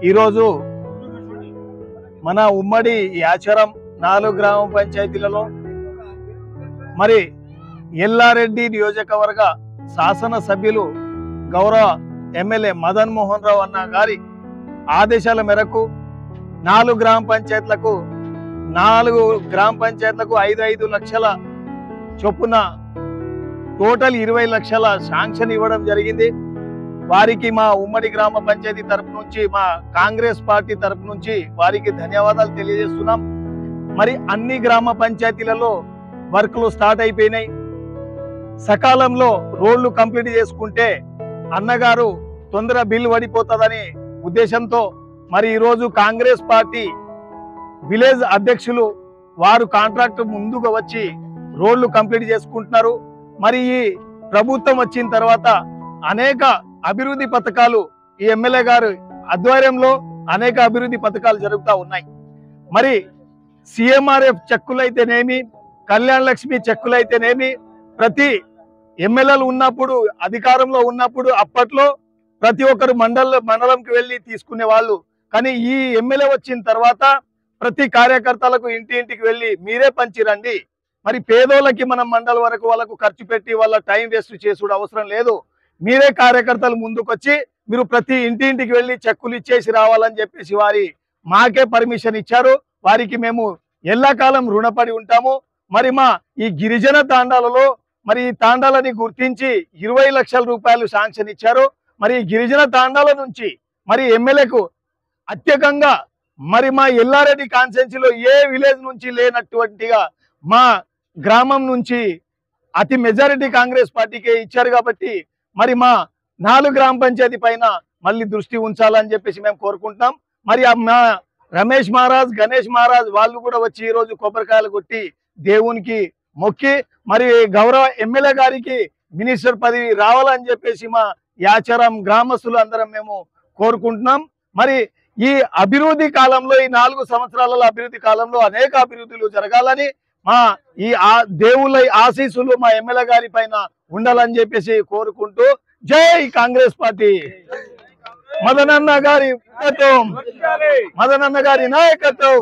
ఈరోజు మన ఉమ్మడి యాచరం 4 గ్రామ పంచాయతీలలో మరి ఎల్లారెడ్డి నియోజకవర్గ శాసన సభ్యులు గౌరవ ఎమ్మెల్యే మదన్ మోహన్ రావు అన్న గారి ఆదేశాల మేరకు 4 గ్రామ పంచాయతీలకు 5 లక్షల చొప్పున టోటల్ 20 లక్షల శాంక్షన్ ఇవ్వడం జరిగింది. వారికి మా ఉమ్మడి గ్రామ పంచాయతీ తరపు నుంచి, మా కాంగ్రెస్ పార్టీ తరపు నుంచి వారికి ధన్యవాదాలు తెలియజేస్తున్నాం. మరి అన్ని గ్రామ పంచాయతీలలో వర్క్లు స్టార్ట్ అయిపోయినాయి. సకాలంలో రోడ్లు కంప్లీట్ చేసుకుంటే అన్నగారు తొందర బిల్లు పడిపోతుందని ఉద్దేశంతో మరి ఈరోజు కాంగ్రెస్ పార్టీ విలేజ్ అధ్యక్షులు వారు కాంట్రాక్ట్ ముందుగా వచ్చి రోడ్లు కంప్లీట్ చేసుకుంటున్నారు. మరి ఈ ప్రభుత్వం వచ్చిన తర్వాత అనేక అభివృద్ధి పథకాలు ఈ ఎమ్మెల్యే గారు ఆధ్వర్యంలో అనేక అభివృద్ధి పథకాలు జరుగుతూ ఉన్నాయి. మరి సిఎంఆర్ఎఫ్ చెక్కులైతేనేమి, కళ్యాణ లక్ష్మి చెక్కులైతేనేమి, ప్రతి ఎమ్మెల్యేలు ఉన్నప్పుడు, అధికారంలో ఉన్నప్పుడు అప్పట్లో ప్రతి ఒక్కరు మండలంకి వెళ్ళి తీసుకునే వాళ్ళు. కానీ ఈ ఎమ్మెల్యే వచ్చిన తర్వాత ప్రతి కార్యకర్తలకు ఇంటింటికి వెళ్ళి మీరే పంచిరండి. మరి పేదోళ్ళకి మనం మండలం వరకు వాళ్ళకు ఖర్చు పెట్టి వాళ్ళ టైం వేస్ట్ చేసుడు అవసరం లేదు. మీరే కార్యకర్తలు ముందుకొచ్చి మీరు ప్రతి ఇంటింటికి వెళ్ళి చెక్కులు ఇచ్చేసి రావాలని చెప్పేసి వారి మాకే పర్మిషన్ ఇచ్చారు. వారికి మేము ఎల్లకాలం రుణపడి ఉంటాము. మరి మా ఈ గిరిజన తాండాలలో మరి ఈ తాండాలని గుర్తించి 20 లక్షల రూపాయలు శాంక్షన్ ఇచ్చారు. మరి గిరిజన తాండాల నుంచి మరి ఎమ్మెల్యేకు అత్యధికంగా మరి మా ఎల్లారెడ్డి కాన్స్టిట్యున్సీలో ఏ విలేజ్ నుంచి లేనటువంటిగా మా గ్రామం నుంచి అతి మెజారిటీ కాంగ్రెస్ పార్టీకే ఇచ్చారు. కాబట్టి మరి మా 4 గ్రామ పంచాయతీ పైన మళ్ళీ దృష్టి ఉంచాలని చెప్పేసి మేము కోరుకుంటున్నాం. మరి మా రమేష్ మహారాజ్, గణేష్ మహారాజ్ వాళ్ళు కూడా వచ్చి ఈరోజు కొబ్బరికాయలు కొట్టి దేవునికి మొక్కి మరి గౌరవ ఎమ్మెల్యే గారికి మినిస్టర్ పదవి రావాలని చెప్పేసి మా యాచరం గ్రామస్తులు అందరం మేము కోరుకుంటున్నాం. మరి ఈ అభివృద్ధి కాలంలో, ఈ 4 సంవత్సరాల అభివృద్ధి కాలంలో అనేక అభివృద్ధులు జరగాలని మా ఈ దేవుళ్ళ ఆశీస్సులు మా ఎమ్మెల్యే గారి పైన ఉండాలని చెప్పేసి కోరుకుంటూ జై కాంగ్రెస్ పార్టీ. మదనన్న గారి నాయకత్వం.